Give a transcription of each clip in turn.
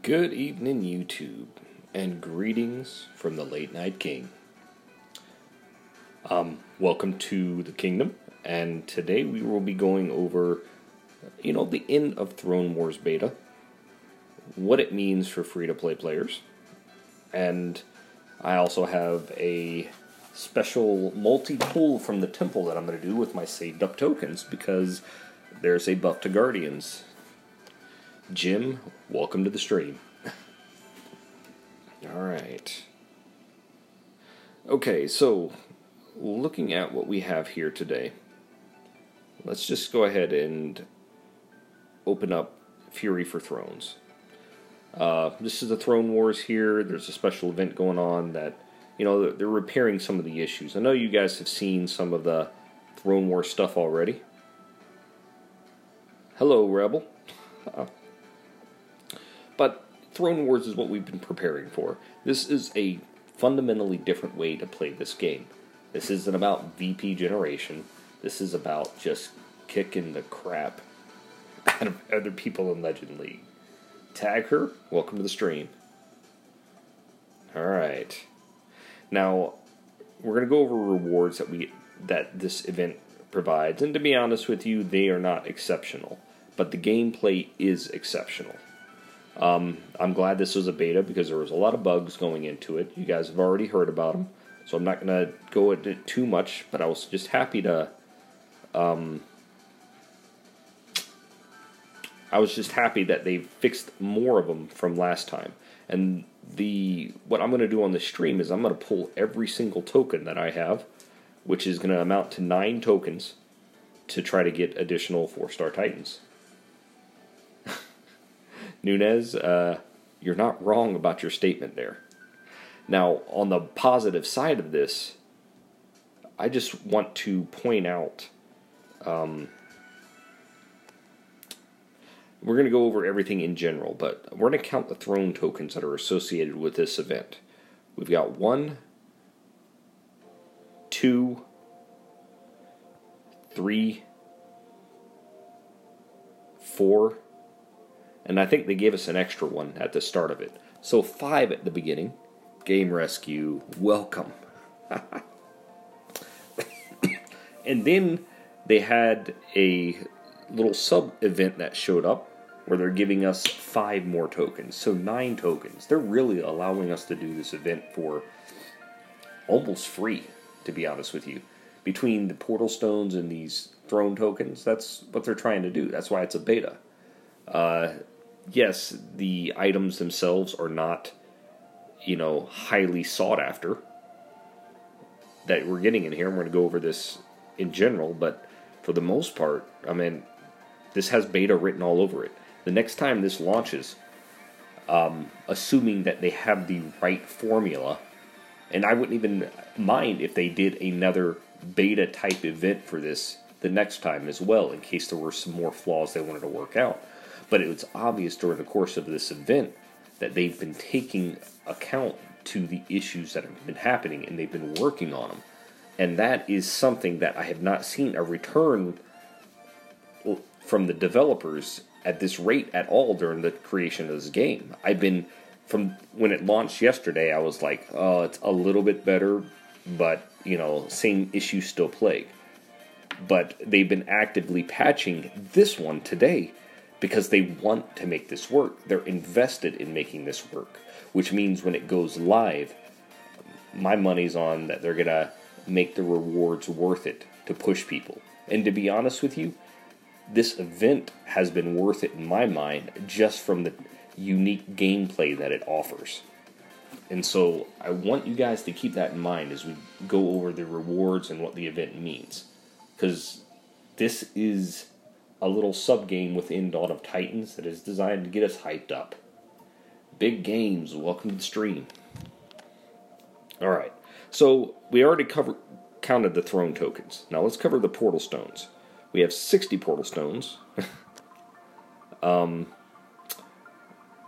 Good evening, YouTube, and greetings from the Late Night King. Welcome to the Kingdom, and today we will be going over, the end of Throne Wars Beta, what it means for free-to-play players, and I also have a special multi-pull from the temple that I'm going to do with my saved up tokens, because there's a buff to Guardians. Jim, welcome to the stream. Alright. Okay, so, looking at what we have here today, let's just go ahead and open up Fury for Thrones. This is the Throne Wars here. There's a special event going on that, they're repairing some of the issues. I know you guys have seen some of the Throne Wars stuff already. Hello, Rebel. But Throne Wars is what we've been preparing for. This is a fundamentally different way to play this game. This isn't about VP generation. This is about just kicking the crap out of other people in Legend League. Tag her, welcome to the stream. Alright. Now, we're going to go over rewards that this event provides. And to be honest with you, they are not exceptional. But the gameplay is exceptional. I'm glad this was a beta because there was a lot of bugs going into it. You guys have already heard about them, so I'm not going to go into it too much, but I was just happy to, I was just happy that they fixed more of them from last time. And what I'm going to do on the stream is I'm going to pull every single token that I have, which is going to amount to 9 tokens, to try to get additional 4-star Titans. Nunez, you're not wrong about your statement there. Now, on the positive side of this, I just want to point out, we're going to go over everything in general, but we're going to count the throne tokens that are associated with this event. We've got 1, 2, 3, 4, and I think they gave us an extra one at the start of it. So 5 at the beginning. Game Rescue, welcome. And then they had a little sub-event that showed up where they're giving us 5 more tokens. So 9 tokens. They're really allowing us to do this event for almost free, to be honest with you. Between the portal stones and these throne tokens, that's what they're trying to do. That's why it's a beta. Yes, the items themselves are not, highly sought after that we're getting in here. I'm going to go over this in general, but for the most part, this has beta written all over it. The next time this launches, assuming that they have the right formula, and I wouldn't even mind if they did another beta type event for this the next time as well, in case there were some more flaws they wanted to work out. But it was obvious during the course of this event that they've been taking account to the issues that have been happening, and they've been working on them. And that is something that I have not seen a return from the developers at this rate at all during the creation of this game. From when it launched yesterday, I was like, oh, it's a little bit better, but, same issues still plague. But they've been actively patching this one today, because they want to make this work. They're invested in making this work, which means when it goes live, my money's on that they're going to make the rewards worth it to push people. And to be honest with you, this event has been worth it in my mind just from the unique gameplay that it offers. And so I want you guys to keep that in mind as we go over the rewards and what the event means. Because this is a little sub-game within Dawn of Titans that is designed to get us hyped up. Big games, welcome to the stream. Alright, so we already counted the throne tokens. Now let's cover the portal stones. We have 60 portal stones.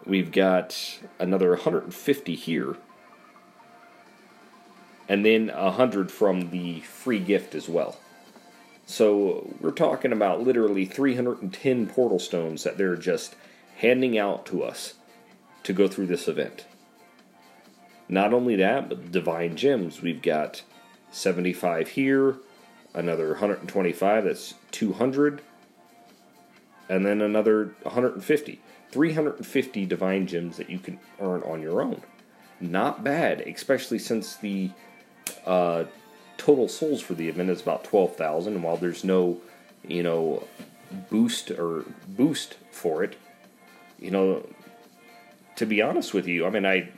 We've got another 150 here. And then 100 from the free gift as well. So we're talking about literally 310 portal stones that they're just handing out to us to go through this event. Not only that, but Divine Gems. We've got 75 here, another 125, that's 200, and then another 150. 350 Divine Gems that you can earn on your own. Not bad, especially since the total souls for the event is about 12,000, and while there's no, boost for it, to be honest with you, I mean,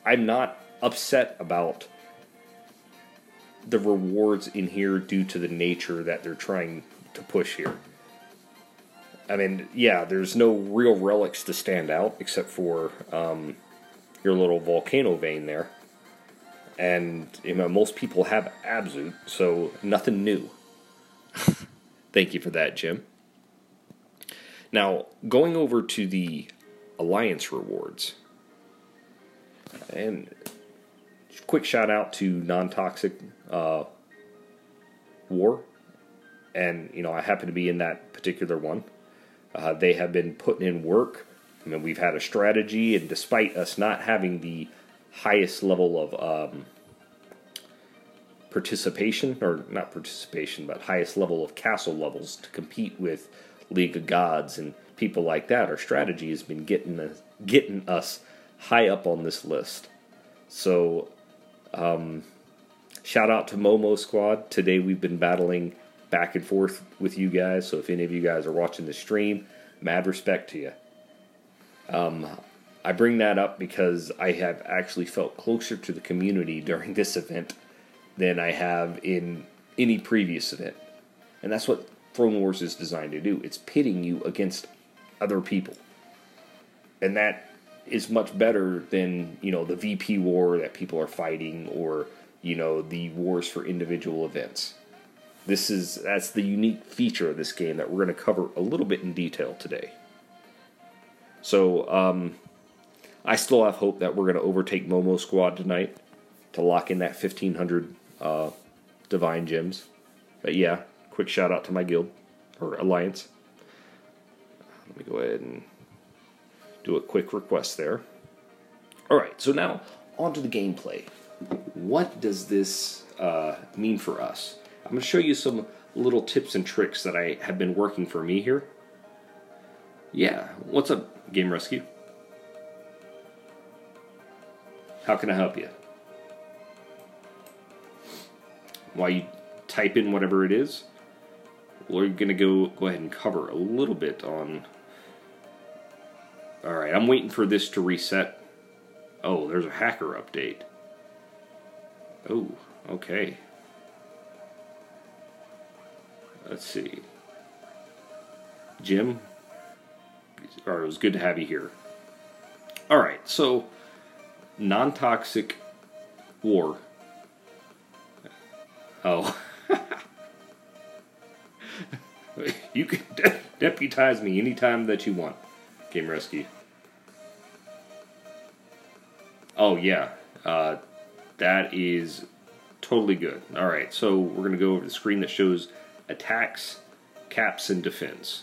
I'm not upset about the rewards in here due to the nature that they're trying to push here. I mean, yeah, there's no real relics to stand out except for your little volcano vein there. And most people have Abzu, so nothing new. Thank you for that, Jim. Now, going over to the Alliance rewards. And quick shout out to Non-Toxic War. And, I happen to be in that particular one. They have been putting in work. I mean, we've had a strategy, and despite us not having the highest level of participation, or not participation, but highest level of castle levels to compete with League of Gods and people like that, our strategy has been getting us high up on this list. So, shout out to Momo Squad. Today we've been battling back and forth with you guys, so if any of you guys are watching the stream, mad respect to you. I bring that up because I have actually felt closer to the community during this event than I have in any previous event. And that's what Throne Wars is designed to do. It's pitting you against other people. And that is much better than, the VP war that people are fighting, or, the wars for individual events. That's the unique feature of this game that we're going to cover a little bit in detail today. So, I still have hope that we're going to overtake Momo Squad tonight to lock in that 1,500 Divine Gems. But yeah, quick shout out to my guild, or Alliance. Let me go ahead and do a quick request there. Alright, so now, on to the gameplay. What does this mean for us? I'm going to show you some little tips and tricks that I have been working for me here. Yeah, what's up, Game Rescue? How can I help you? While you type in whatever it is, we're going to go ahead and cover a little bit on... Alright, I'm waiting for this to reset. Oh, there's a hacker update. Oh, okay. Let's see. Jim, it was good to have you here. Alright, so Non-Toxic War. Oh. You can deputize me anytime that you want, Game Rescue. Oh, yeah. That is totally good. Alright, so we're going to go over the screen that shows attacks, caps, and defense.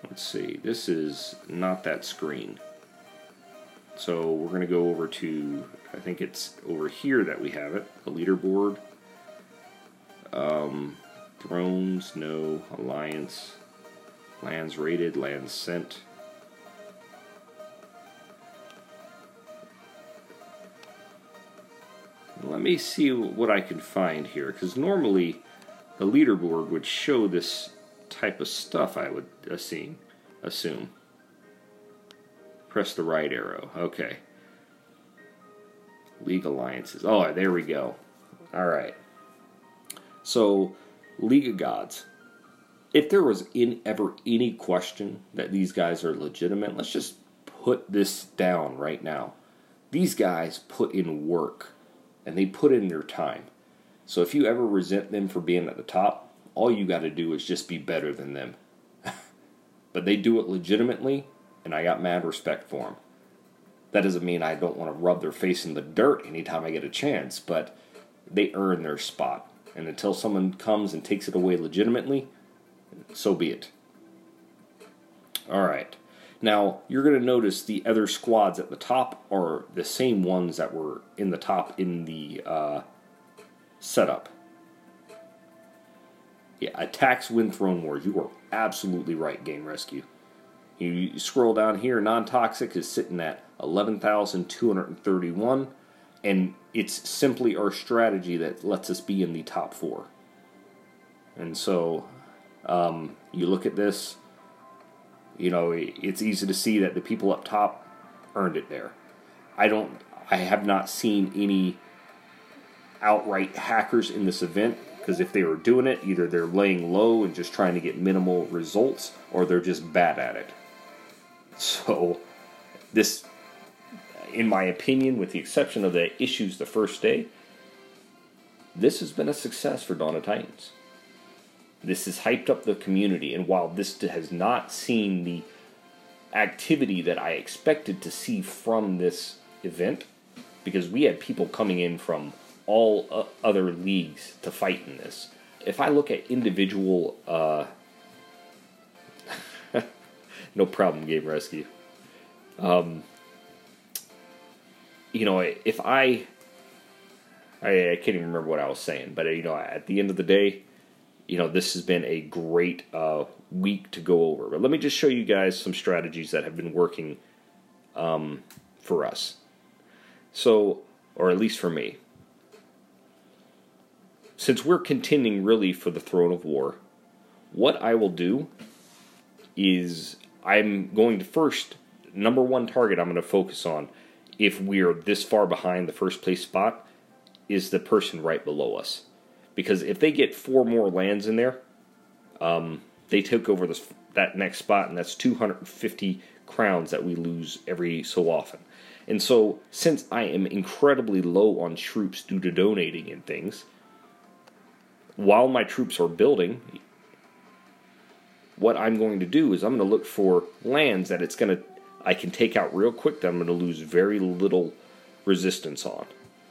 Let's see, this is not that screen. So we're going to go over to, I think it's over here that we have it, the leaderboard. Thrones, no. Alliance. Lands rated, lands sent. Let me see what I can find here, because normally the leaderboard would show this type of stuff, I would assume. Press the right arrow. Okay. League Alliances. Oh, there we go. Alright. So, League of Gods. If there was ever any question that these guys are legitimate, let's just put this down right now. These guys put in work, and they put in their time. So if you ever resent them for being at the top, all you got to do is just be better than them. But they do it legitimately, and I got mad respect for them. That doesn't mean I don't want to rub their face in the dirt anytime I get a chance, but they earn their spot. And until someone comes and takes it away legitimately, so be it. Alright. Now, you're going to notice the other squads at the top are the same ones that were in the top in the setup. Yeah, attacks win throne wars. You are absolutely right, Game Rescue. You scroll down here, non-toxic is sitting at 11,231, and it's simply our strategy that lets us be in the top 4. And so, you look at this, you know, it's easy to see that the people up top earned it there. I have not seen any outright hackers in this event, because if they were doing it, either they're laying low and just trying to get minimal results, or they're just bad at it. So, this, in my opinion, with the exception of the issues the first day, this has been a success for Dawn of Titans. This has hyped up the community, and while this has not seen the activity that I expected to see from this event, because we had people coming in from all other leagues to fight in this. If I look at individual... no problem, Game Rescue. You know, if I can't even remember what I was saying, but, you know, at the end of the day, you know, this has been a great week to go over. But let me just show you guys some strategies that have been working for us. So, or at least for me. Since we're contending really for the Throne of War, what I will do is I'm going to first, number one target I'm going to focus on, if we're this far behind the first place spot, is the person right below us. Because if they get 4 more lands in there, they took over that next spot, and that's 250 crowns that we lose every so often. And so, since I am incredibly low on troops due to donating and things, while my troops are building, what I'm going to do is I'm going to look for lands that I can take out real quick that I'm going to lose very little resistance on.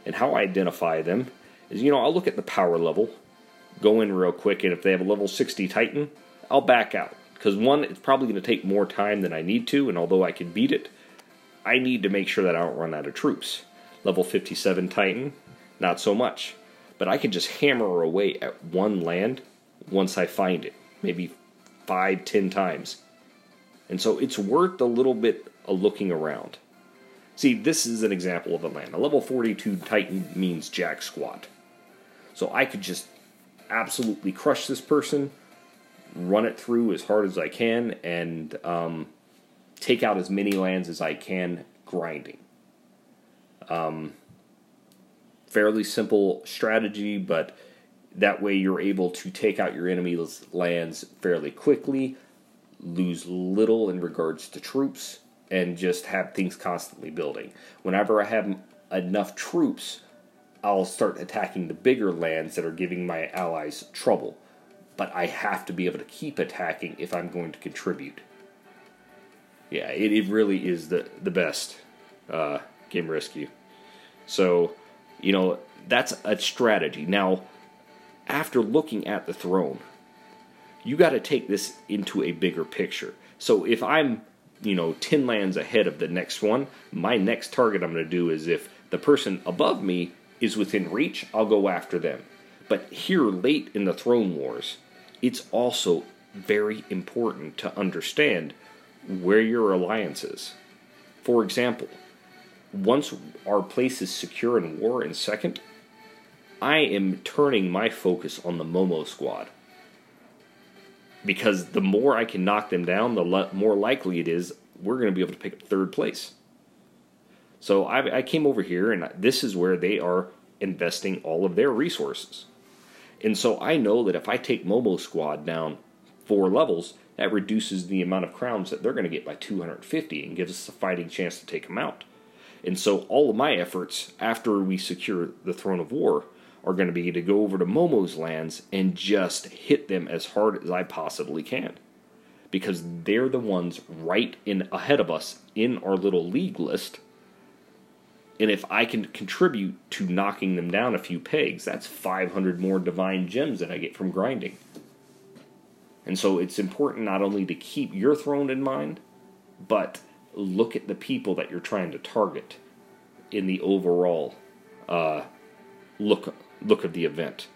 And how I identify them is, you know, I'll look at the power level, go in real quick, and if they have a level 60 Titan, I'll back out. Because one, it's probably going to take more time than I need to, and although I can beat it, I need to make sure that I don't run out of troops. Level 57 Titan, not so much. But I can just hammer away at one land once I find it. Maybe 5-10 times. And so it's worth a little bit of looking around. See, this is an example of a land. A level 42 Titan means jack squat. So I could just absolutely crush this person, run it through as hard as I can, and take out as many lands as I can grinding. Fairly simple strategy, but that way you're able to take out your enemy's lands fairly quickly, lose little in regards to troops, and just have things constantly building. Whenever I have enough troops, I'll start attacking the bigger lands that are giving my allies trouble. But I have to be able to keep attacking if I'm going to contribute. Yeah, it really is the best Game Rescue. So, you know, that's a strategy. Now, after looking at the throne, you got to take this into a bigger picture. So if I'm, you know, 10 lands ahead of the next one, my next target I'm going to do is if the person above me is within reach, I'll go after them. But here late in the Throne Wars, it's also very important to understand where your alliance is. For example, once our place is secure in war in second, I am turning my focus on the Momo squad. Because the more I can knock them down, the more likely it is we're going to be able to pick up third place. So I came over here, and this is where they are investing all of their resources. And so I know that if I take Momo squad down 4 levels, that reduces the amount of crowns that they're going to get by 250 and gives us a fighting chance to take them out. And so all of my efforts after we secure the Throne of War are going to be to go over to Momo's lands and just hit them as hard as I possibly can. Because they're the ones right in ahead of us in our little league list. And if I can contribute to knocking them down a few pegs, that's 500 more divine gems that I get from grinding. And so it's important not only to keep your throne in mind, but look at the people that you're trying to target in the overall look of the event.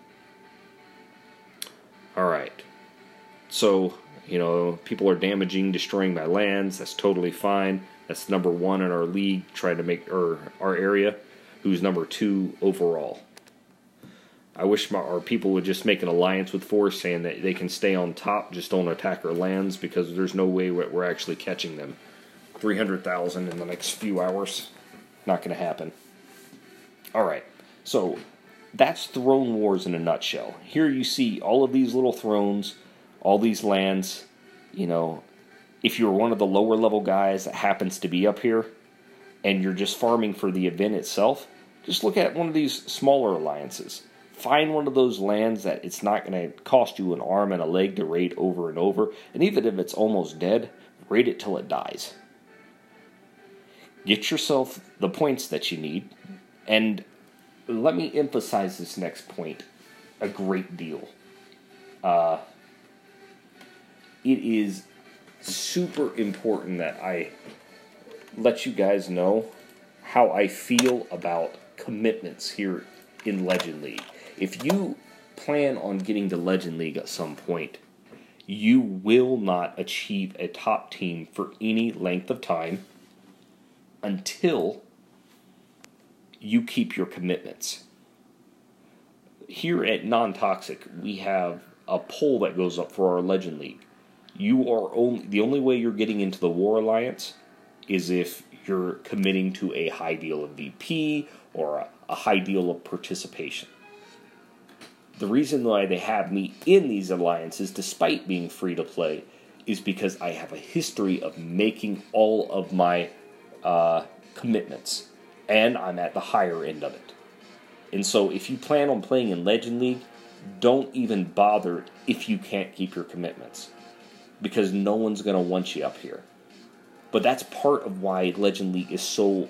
Alright. So, people are damaging, destroying my lands. That's totally fine. That's number 1 in our league, trying to make our area, who's number 2 overall. I wish our people would just make an alliance with Force, saying that they can stay on top, just don't attack our lands, because there's no way we're actually catching them. 300,000 in the next few hours. Not going to happen. Alright, so that's Throne Wars in a nutshell. Here you see all of these little thrones, all these lands. If you're one of the lower level guys that happens to be up here, and you're just farming for the event itself, just look at one of these smaller alliances. Find one of those lands that it's not going to cost you an arm and a leg to raid over and over, and even if it's almost dead, raid it till it dies. Get yourself the points that you need, and let me emphasize this next point a great deal. It is super important that I let you guys know how I feel about commitments here in Legend League. If you plan on getting to Legend League at some point, you will not achieve a top team for any length of time until you keep your commitments. Here at Non-Toxic, we have a poll that goes up for our Legend League. The only way you're getting into the War Alliance is if you're committing to a high deal of VP or a high deal of participation. The reason why they have me in these alliances, despite being free to play, is because I have a history of making all of my commitments, and I'm at the higher end of it. And so if you plan on playing in Legend League, don't even bother if you can't keep your commitments, because no one's going to want you up here. But that's part of why Legend League is so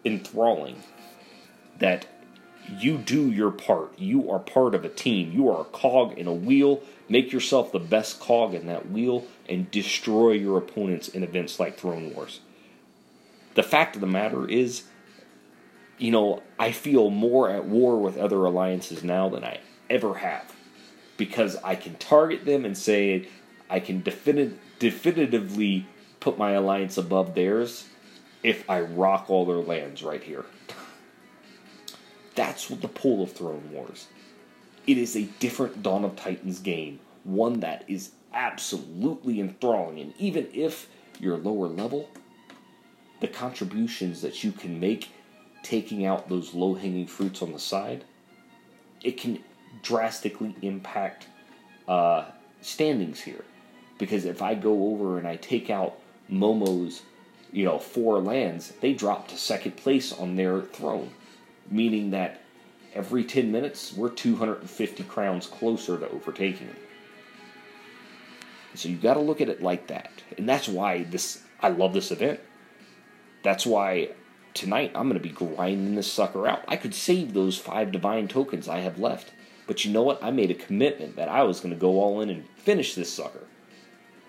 enthralling, that you do your part. You are part of a team. You are a cog in a wheel. Make yourself the best cog in that wheel and destroy your opponents in events like Throne Wars. The fact of the matter is, I feel more at war with other alliances now than I ever have, because I can target them and say I can definitively put my alliance above theirs if I rock all their lands right here. That's what the pull of Throne Wars. It is a different Dawn of Titans game, one that is absolutely enthralling, and even if you're lower level, the contributions that you can make taking out those low-hanging fruits on the side, it can drastically impact standings here. Because if I go over and I take out Momo's 4 lands, they drop to second place on their throne. Meaning that every 10 minutes, we're 250 crowns closer to overtaking them. So you got to look at it like that. And that's why I love this event. That's why tonight I'm going to be grinding this sucker out. I could save those 5 divine tokens I have left. But you know what? I made a commitment that I was going to go all in and finish this sucker.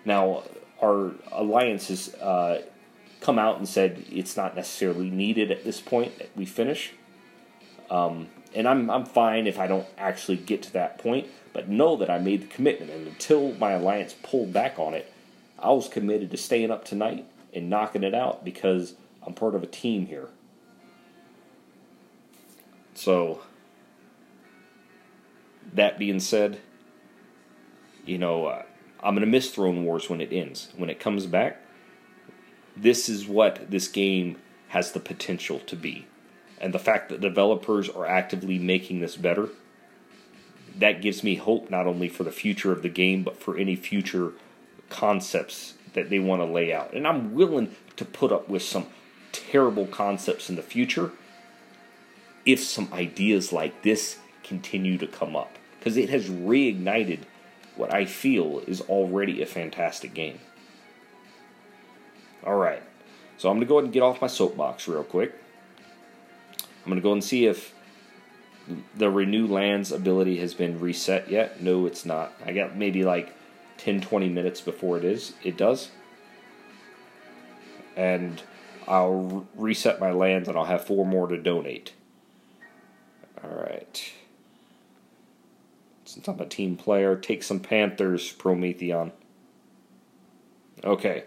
Now, our alliance has come out and said it's not necessarily needed at this point that we finish. And I'm fine if I don't actually get to that point, but know that I made the commitment, and until my alliance pulled back on it, I was committed to staying up tonight and knocking it out because I'm part of a team here. So, that being said, I'm going to miss Throne Wars when it ends. When it comes back, this is what this game has the potential to be. And the fact that developers are actively making this better, that gives me hope not only for the future of the game, but for any future concepts that they want to lay out. And I'm willing to put up with some terrible concepts in the future if some ideas like this continue to come up. Because it has reignited what I feel is already a fantastic game. Alright, so I'm going to go ahead and get off my soapbox real quick. I'm going to go and see if the Renew Lands ability has been reset yet. No, it's not. I got maybe like 10-20 minutes before it does. And I'll reset my lands and I'll have 4 more to donate. Alright. Since I'm a team player, take some Panthers, Prometheon. Okay.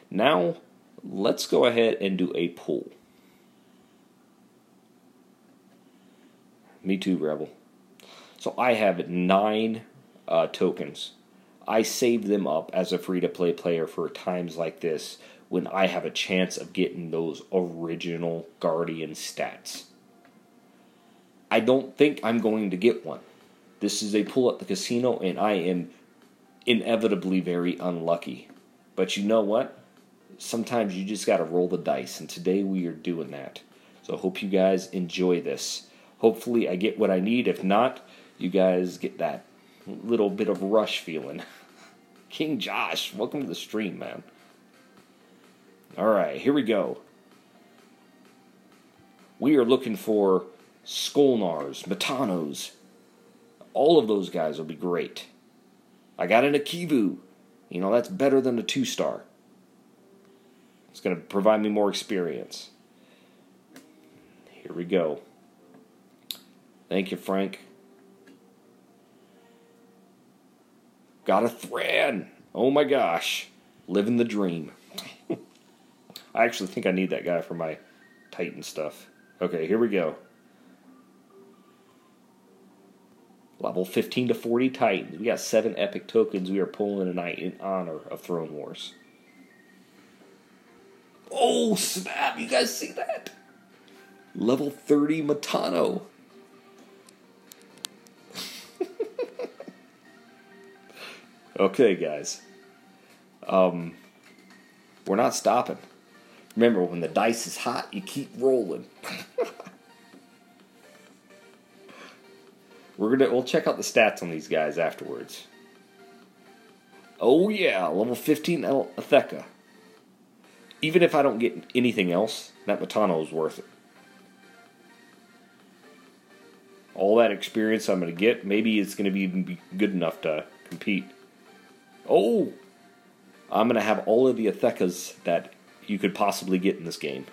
Now, let's go ahead and do a pull. Me too, Rebel. So I have 9 tokens. I saved them up as a free-to-play player for times like this when I have a chance of getting those original Guardian stats. I don't think I'm going to get one. This is a pull at the casino, and I am inevitably very unlucky. But you know what? Sometimes you just got to roll the dice, and today we are doing that. So I hope you guys enjoy this. Hopefully I get what I need. If not, you guys get that little bit of rush feeling. King Josh, welcome to the stream, man. Alright, here we go. We are looking for Skolnars, Metanos. All of those guys will be great. I got an Akivu. You know, that's better than a 2-star. It's going to provide me more experience. Here we go. Thank you, Frank. Got a Thran. Oh my gosh. Living the dream. I actually think I need that guy for my Titan stuff. Okay, here we go. Level 15 to 40 Titans. We got 7 epic tokens we are pulling tonight in honor of Throne Wars. Oh, snap! You guys see that? Level 30 Metano. Okay, guys. We're not stopping. Remember, when the dice is hot, you keep rolling. We'll check out the stats on these guys afterwards. Oh yeah, level 15 Atheka. Even if I don't get anything else, that Metano is worth it. All that experience I'm going to get, maybe it's going to be good enough to compete. Oh! I'm going to have all of the Athekas that you could possibly get in this game.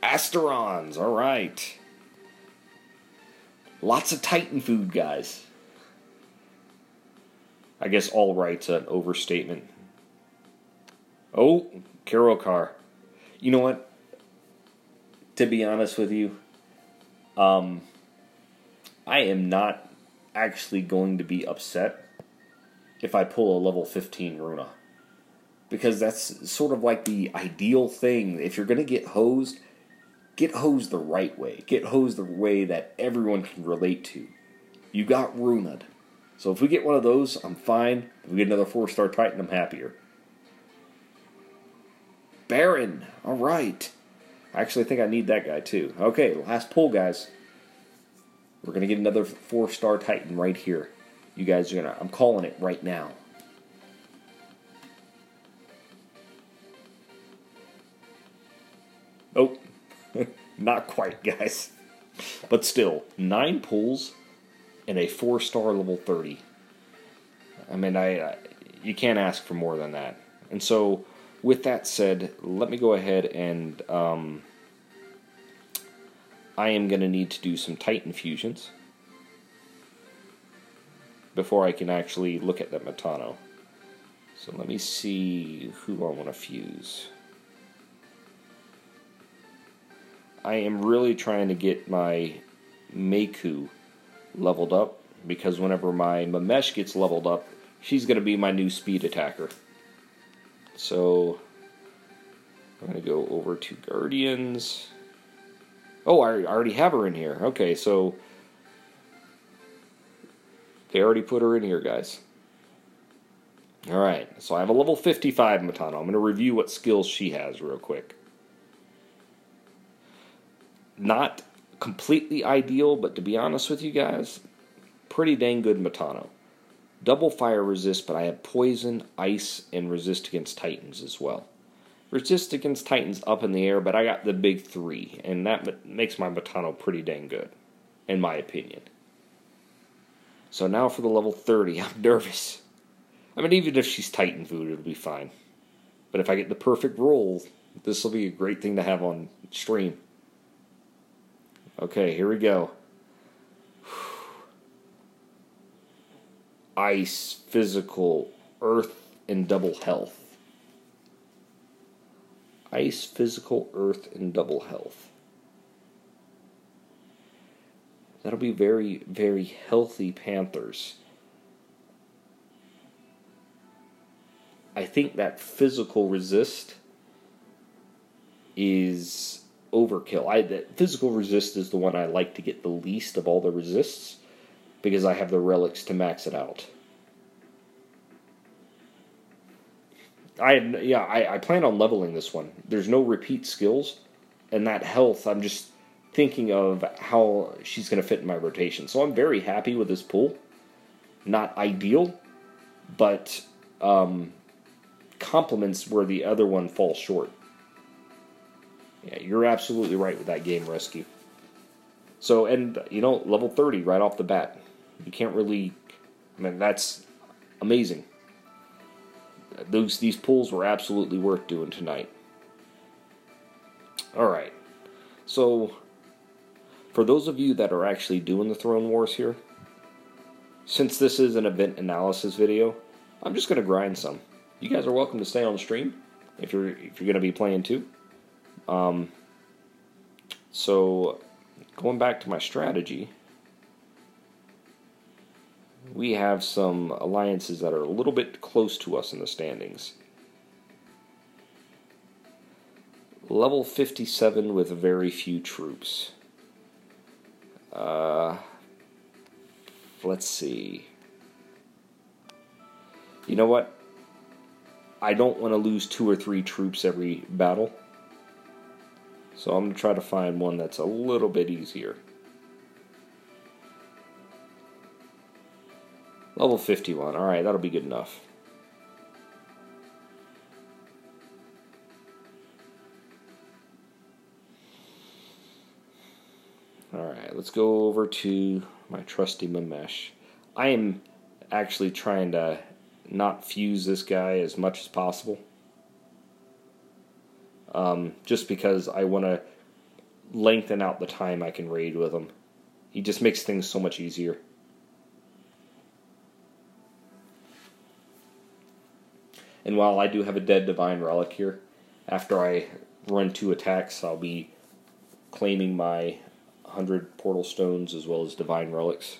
Asterons, alright. Lots of Titan food, guys. I guess all right's an overstatement. Oh, Karokar. You know what? To be honest with you, I am not actually going to be upset if I pull a level 15 Runa. Because that's sort of like the ideal thing. If you're going to get hosed the right way. Get hosed the way that everyone can relate to. You got Runa'd. So if we get one of those, I'm fine. If we get another 4-star Titan, I'm happier. Baron. Alright. I actually think I need that guy too. Okay, last pull, guys. We're going to get another 4-star Titan right here. You guys are going to... I'm calling it right now. Oh. Not quite, guys. But still, 9 pulls and a 4-star level 30. I mean, you can't ask for more than that. And so, with that said, let me go ahead and I am going to need to do some Titan fusions before I can actually look at that Metano. So let me see who I want to fuse. I am really trying to get my Meiku leveled up, because whenever my Mamesh gets leveled up, she's going to be my new speed attacker. So, I'm going to go over to Guardians. Oh, I already have her in here. Okay, so they already put her in here, guys. Alright, so I have a level 55 Metano. I'm going to review what skills she has real quick. Not completely ideal, but to be honest with you guys, pretty dang good Metano. Double fire resist, but I have poison, ice, and resist against Titans as well. Resist against Titans up in the air, but I got the big 3, and that makes my Matano pretty dang good, in my opinion. So now for the level 30, I'm nervous. I mean, even if she's Titan food, it'll be fine. But if I get the perfect roll, this will be a great thing to have on stream. Okay, here we go. Ice, physical, earth, and double health. Ice, physical, earth, and double health. That'll be very, very healthy Panthers. I think that physical resist is overkill. That physical resist is the one I like to get the least of all the resists, because I have the relics to max it out. I plan on leveling this one. There's no repeat skills, and that health, I'm just thinking of how she's going to fit in my rotation. So I'm very happy with this pool. Not ideal, but complements where the other one falls short. Yeah, you're absolutely right with that Game Rescue. So, and, level 30 right off the bat. You can't really... I mean, that's amazing. These pulls were absolutely worth doing tonight. Alright. So, for those of you that are actually doing the Throne Wars here, since this is an event analysis video, I'm just going to grind some. You guys are welcome to stay on the stream if you're going to be playing too. So, going back to my strategy, we have some alliances that are a little bit close to us in the standings. Level 57 with very few troops. Let's see. You know what? I don't want to lose 2 or 3 troops every battle. So I'm going to try to find one that's a little bit easier. Level 51. Alright, that'll be good enough. Alright, let's go over to my trusty Mamesh. I am actually trying to not fuse this guy as much as possible. Just because I want to lengthen out the time I can raid with him. He just makes things so much easier. And while I do have a dead Divine Relic here, after I run 2 attacks, I'll be claiming my 100 Portal Stones as well as Divine Relics,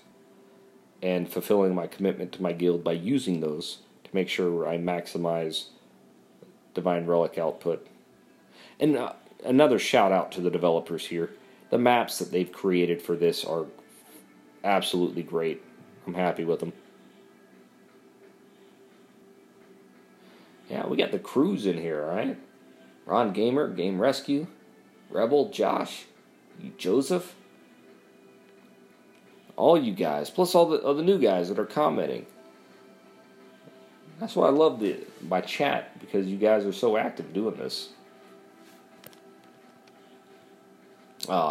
and fulfilling my commitment to my guild by using those to make sure I maximize Divine Relic output. And another shout out to the developers here. The maps that they've created for this are absolutely great. I'm happy with them. Yeah, we got the crews in here, alright? Ron Gamer, Game Rescue, Rebel, Josh, Joseph. All you guys, plus all the new guys that are commenting. That's why I love my chat, because you guys are so active doing this.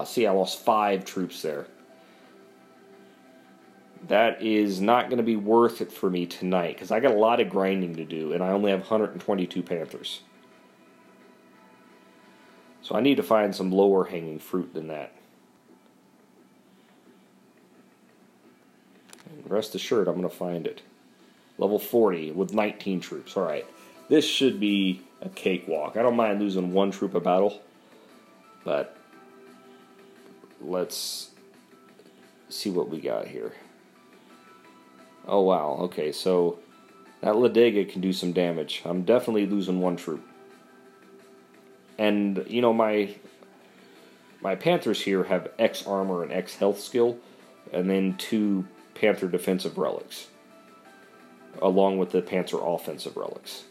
See, I lost 5 troops there. That is not going to be worth it for me tonight, because I got a lot of grinding to do, and I only have 122 Panthers. So I need to find some lower hanging fruit than that. And rest assured, I'm going to find it. Level 40 with 19 troops. Alright, this should be a cakewalk. I don't mind losing 1 troop a battle, but let's see what we got here. Oh wow, okay, so that Ladega can do some damage. I'm definitely losing 1 troop. And, my Panthers here have X armor and X health skill, and then 2 Panther defensive relics, along with the Panther offensive relics.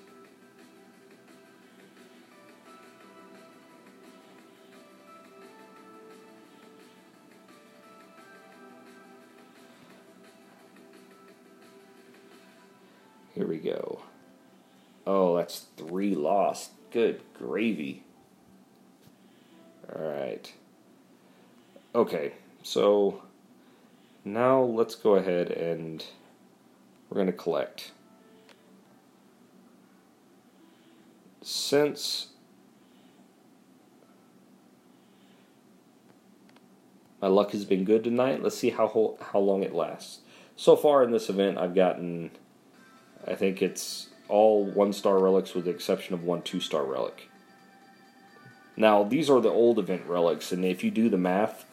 Here we go. Oh, that's 3 lost. Good gravy. Alright. Okay, so now let's go ahead and we're going to collect. Since my luck has been good tonight, let's see how long it lasts. So far in this event, I've gotten, I think it's all 1-star relics with the exception of 1 2-star relic. Now, these are the old event relics, and if you do the math,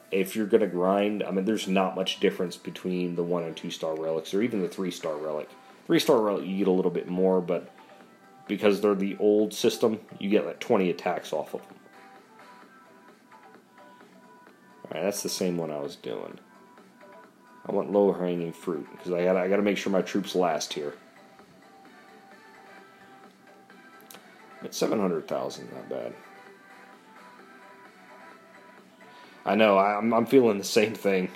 if you're going to grind, I mean, there's not much difference between the 1 and 2-star relics, or even the 3-star relic. 3-star relic, you get a little bit more, but because they're the old system, you get like 20 attacks off of them. Alright, that's the same one I was doing. I want low-hanging fruit, because I gotta make sure my troops last here. At 700,000, not bad. I know, I'm feeling the same thing.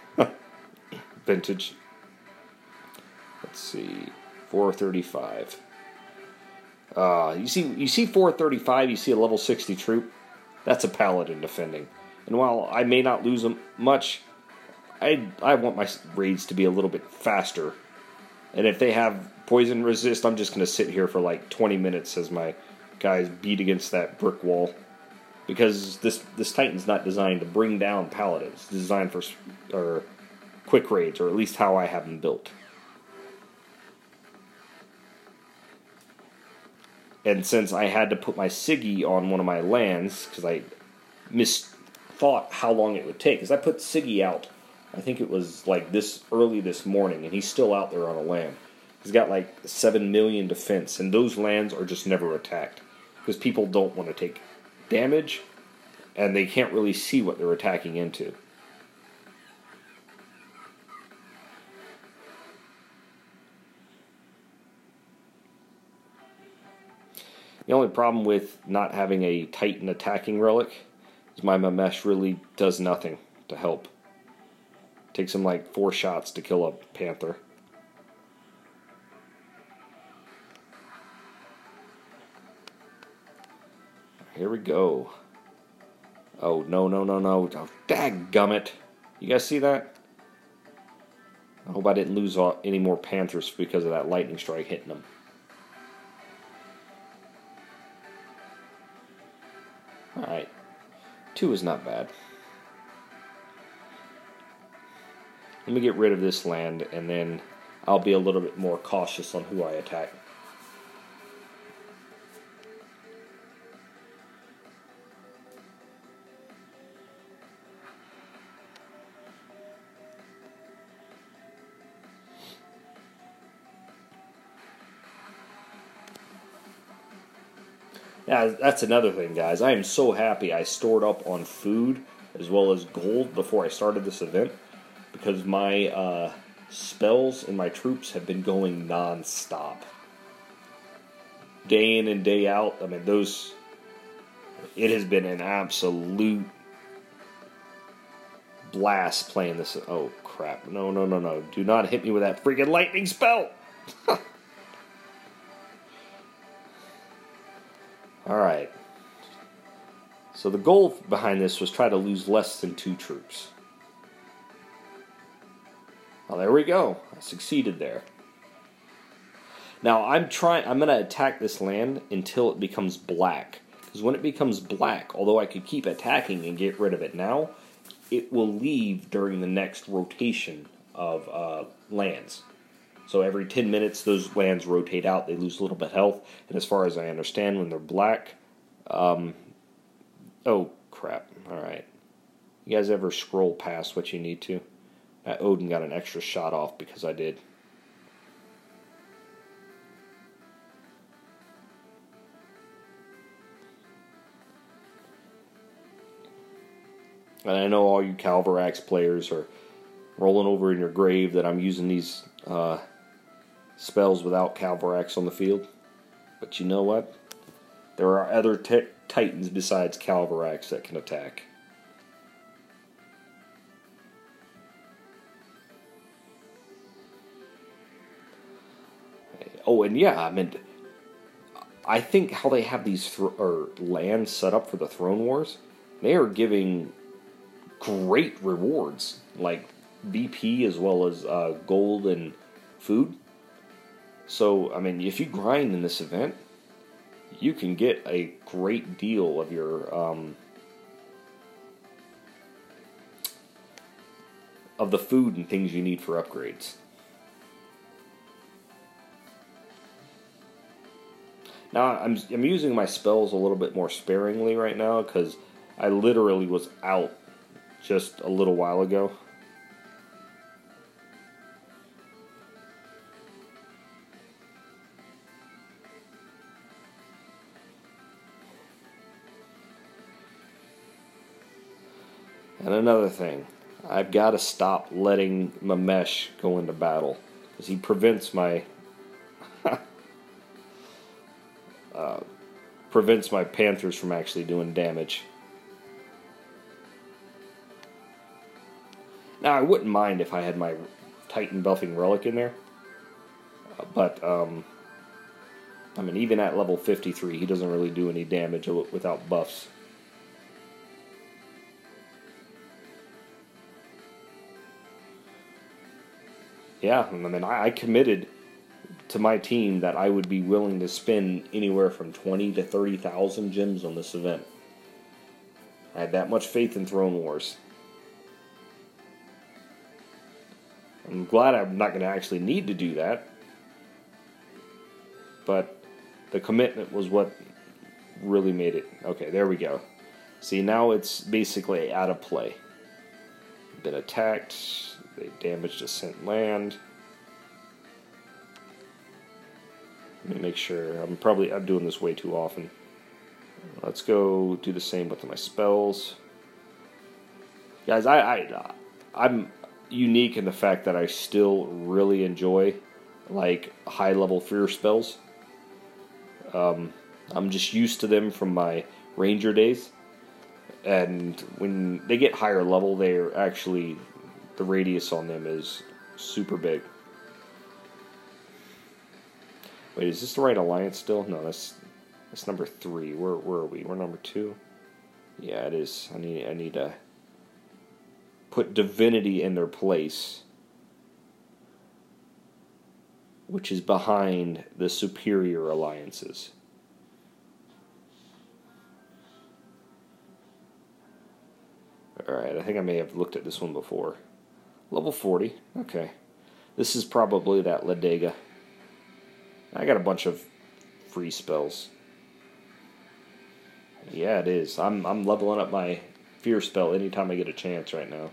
Vintage. Let's see, 435. You see 435, you see a level 60 troop. That's a paladin defending. And while I may not lose them much, I want my raids to be a little bit faster. And if they have poison resist, I'm just going to sit here for like 20 minutes as my guys beat against that brick wall. Because this Titan's not designed to bring down paladins. It's designed for quick raids, or at least how I have them built. And since I had to put my Siggy on one of my lands, because I misthought how long it would take, because I put Siggy out, I think it was like this early this morning, and he's still out there on a land. He's got like 7 million defense, and those lands are just never attacked. Because people don't want to take damage, and they can't really see what they're attacking into. The only problem with not having a Titan attacking relic is my Mamesh really does nothing to help. It takes him like 4 shots to kill a Panther. Here we go. Oh, no. Oh, dadgummit. You guys see that? I hope I didn't lose any more Panthers because of that lightning strike hitting them. Alright. 2 is not bad. Let me get rid of this land, and then I'll be a little bit more cautious on who I attack. Yeah, that's another thing, guys. I am so happy I stored up on food as well as gold before I started this event, because my spells and my troops have been going non-stop. Day in and day out. I mean, it has been an absolute blast playing this. Oh, crap. No. Do not hit me with that freaking lightning spell! Alright. So the goal behind this was try to lose less than 2 troops. Well, there we go. I succeeded there. Now, I'm going to attack this land until it becomes black. Because when it becomes black, although I could keep attacking and get rid of it now, it will leave during the next rotation of lands. So every 10 minutes, those lands rotate out. They lose a little bit of health. And as far as I understand, when they're black... oh, crap. Alright. You guys ever scroll past what you need to? That Odin got an extra shot off because I did. And I know all you Calvarax players are rolling over in your grave that I'm using these spells without Calvarax on the field. But you know what? There are other Titans besides Calvarax that can attack. Oh, and yeah, I meant I think how they have these or lands set up for the Throne Wars, they are giving great rewards, like BP as well as gold and food. So, I mean, if you grind in this event, you can get a great deal of your of the food and things you need for upgrades. Now, I'm using my spells a little bit more sparingly right now because I literally was out just a little while ago. And another thing, I've got to stop letting Mamesh go into battle because he prevents my Panthers from actually doing damage. Now, I wouldn't mind if I had my Titan buffing relic in there, but I mean, even at level 53, he doesn't really do any damage without buffs. Yeah, I mean, I committed to my team that I would be willing to spend anywhere from 20 to 30,000 gems on this event. I had that much faith in Throne Wars. I'm glad I'm not going to actually need to do that, but the commitment was what really made it. Okay, there we go. See, now it's basically out of play. Been attacked. They damaged Ascent land. Let me make sure. I'm doing this way too often. Let's go do the same with my spells. Guys, I'm unique in the fact that I still really enjoy like high level fear spells. I'm just used to them from my ranger days. And when they get higher level, they're actually, the radius on them is super big. Wait, is this the right alliance still? No, that's number 3. Where are we? We're number 2. Yeah, it is. I need to put divinity in their place, which is behind the superior alliances. Alright, I think I may have looked at this one before. Level 40, okay. This is probably that Ladega. I got a bunch of free spells. Yeah, it is. I'm leveling up my fear spell anytime I get a chance right now.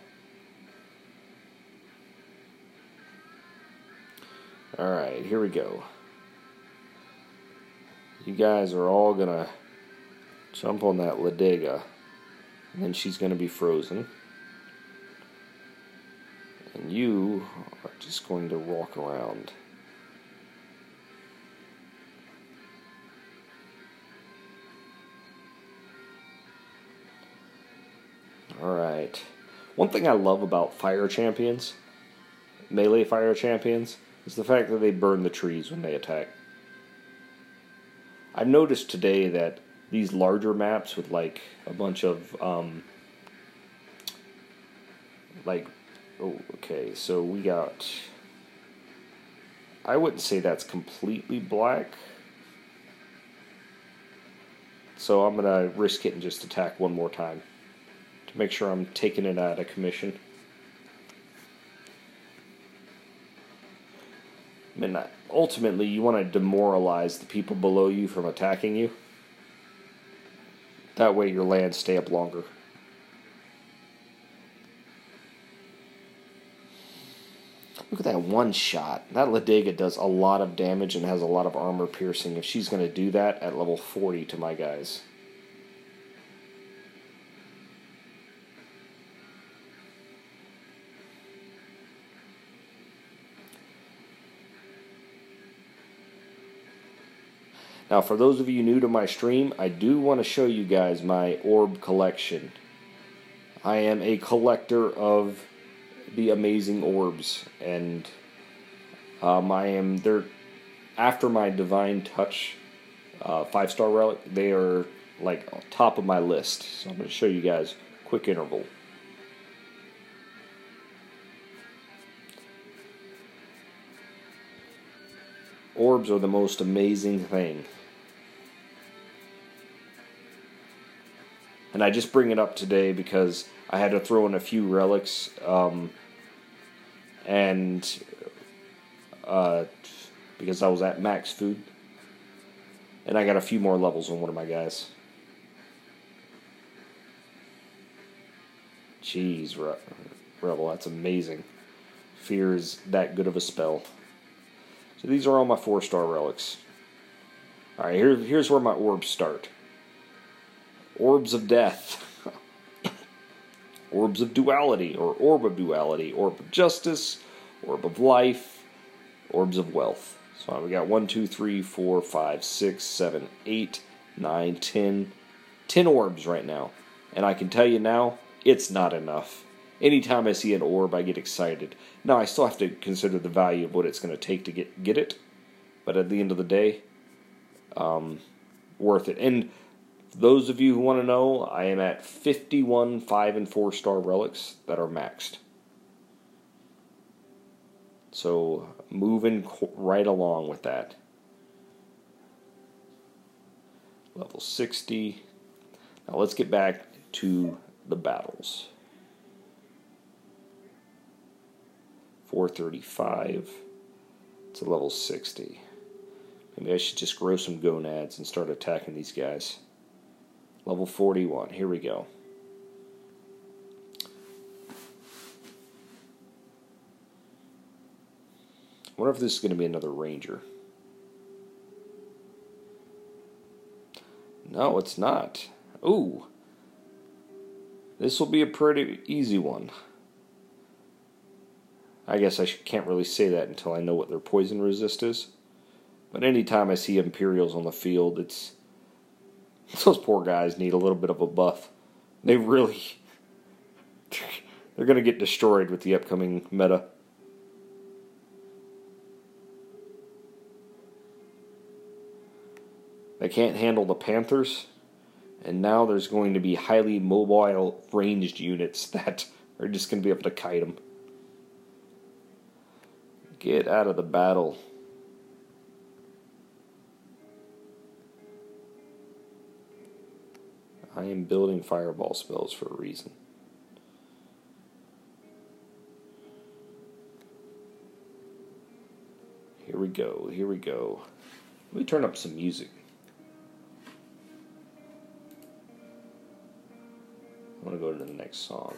Alright, here we go. You guys are all gonna jump on that Ladega. And then she's going to be frozen. And you are just going to walk around. Alright. One thing I love about fire champions, melee fire champions, is the fact that they burn the trees when they attack. I've noticed today that these larger maps with like a bunch of okay, so we got, I wouldn't say that's completely black, so I'm gonna risk it and just attack one more time to make sure I'm taking it out of commission. I mean, ultimately you want to demoralize the people below you from attacking you. That way your lands stay up longer. Look at that one shot. That Ladega does a lot of damage and has a lot of armor piercing if she's going to do that at level 40 to my guys. Now, for those of you new to my stream, I do want to show you guys my orb collection. I am a collector of the amazing orbs, and they're after my divine touch 5-star relic. They are like on top of my list. So I'm going to show you guys quick interval. Orbs are the most amazing thing. And I just bring it up today because I had to throw in a few relics, and because I was at max food. And I got a few more levels on one of my guys. Jeez, Rebel, that's amazing. Fear is that good of a spell. So these are all my 4-star relics. Alright, here's where my orbs start. Orbs of Death. Orbs of Duality, or Orb of Duality. Orb of Justice, Orb of Life, Orbs of Wealth. So we got 1, 2, 3, 4, 5, 6, 7, 8, 9, 10. 10 orbs right now. And I can tell you now, it's not enough. Anytime I see an orb, I get excited. Now, I still have to consider the value of what it's going to take to get it. But at the end of the day, worth it. And those of you who want to know, I am at 51 5- and 4-star relics that are maxed. So, moving right along with that. Level 60. Now, let's get back to the battles. 435 to level 60. Maybe I should just grow some gonads and start attacking these guys. Level 41. Here we go. I wonder if this is going to be another ranger. No, it's not. Ooh. This will be a pretty easy one. I guess I can't really say that until I know what their poison resist is. But anytime I see Imperials on the field, it's... Those poor guys need a little bit of a buff. They really... They're going to get destroyed with the upcoming meta. They can't handle the Panthers. And now there's going to be highly mobile ranged units that are just going to be able to kite them. Get out of the battle. I am building fireball spells for a reason. Here we go, here we go. Let me turn up some music. I want to go to the next song.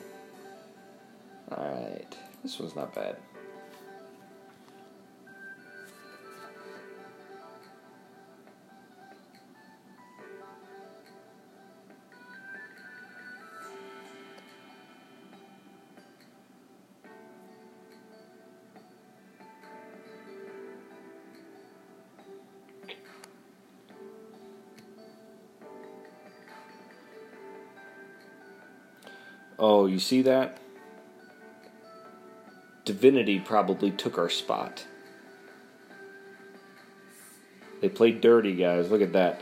Alright, this one's not bad. Oh, you see that? Divinity probably took our spot. They played dirty, guys. Look at that.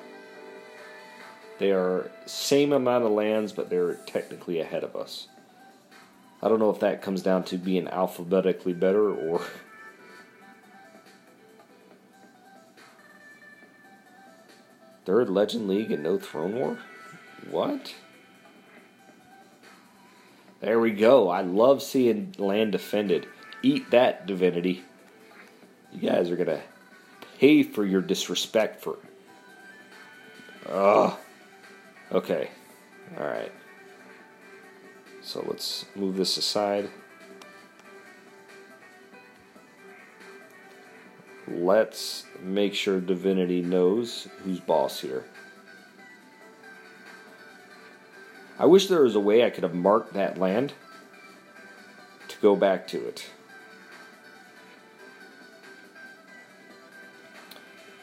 They are same amount of lands, but they're technically ahead of us. I don't know if that comes down to being alphabetically better or... Third Legend League and no Throne War? What? There we go. I love seeing land defended. Eat that, Divinity. You guys are going to pay for your disrespect for... Ugh. Okay. Alright. So let's move this aside. Let's make sure Divinity knows who's boss here. I wish there was a way I could have marked that land to go back to it.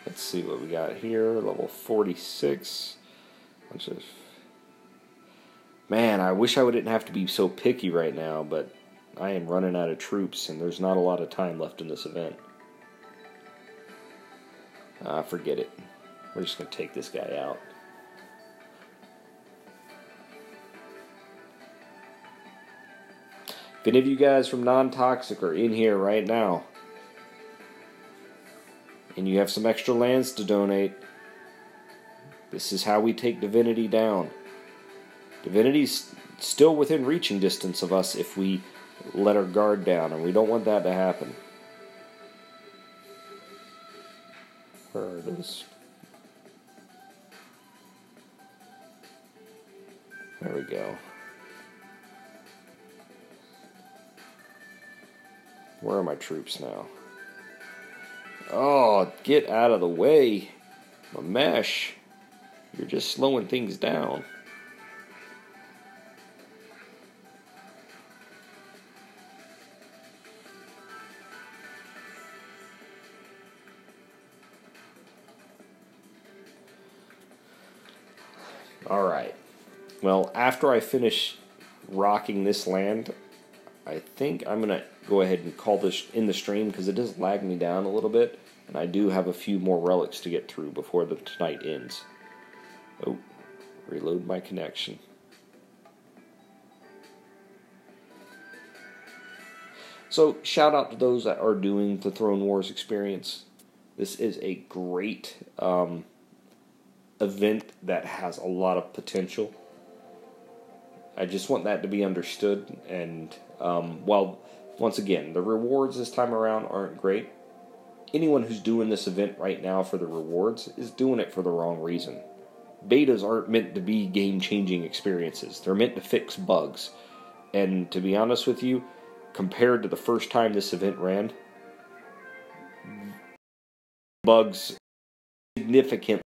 Let's see what we got here. Level 46. Bunch of... Man, I wish I didn't have to be so picky right now, but I am running out of troops and there's not a lot of time left in this event. Forget it. We're just going to take this guy out. If any of you guys from Non-Toxic are in here right now, and you have some extra lands to donate, this is how we take Divinity down. Divinity's still within reaching distance of us if we let our guard down, and we don't want that to happen. Where are those? There we go. Where are my troops now? Oh, get out of the way. Mamesh, you're just slowing things down. Alright. Well, after I finish rocking this land, I think I'm going to go ahead and call this in the stream because it does lag me down a little bit. And I do have a few more relics to get through before the tonight ends. Oh, reload my connection. So, shout out to those that are doing the Throne Wars experience. This is a great event that has a lot of potential. I just want that to be understood. And while, once again, the rewards this time around aren't great, anyone who's doing this event right now for the rewards is doing it for the wrong reason. Betas aren't meant to be game-changing experiences. They're meant to fix bugs. And to be honest with you, compared to the first time this event ran, bugs significantly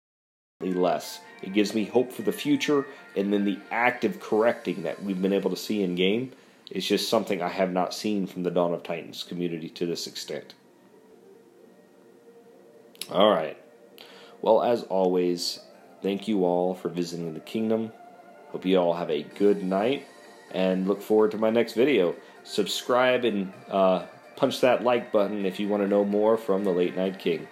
less. It gives me hope for the future, and then the active correcting that we've been able to see in game is just something I have not seen from the Dawn of Titans community to this extent. Alright. Well, as always, thank you all for visiting the kingdom. Hope you all have a good night, and look forward to my next video. Subscribe and punch that like button if you want to know more from the Late Night King.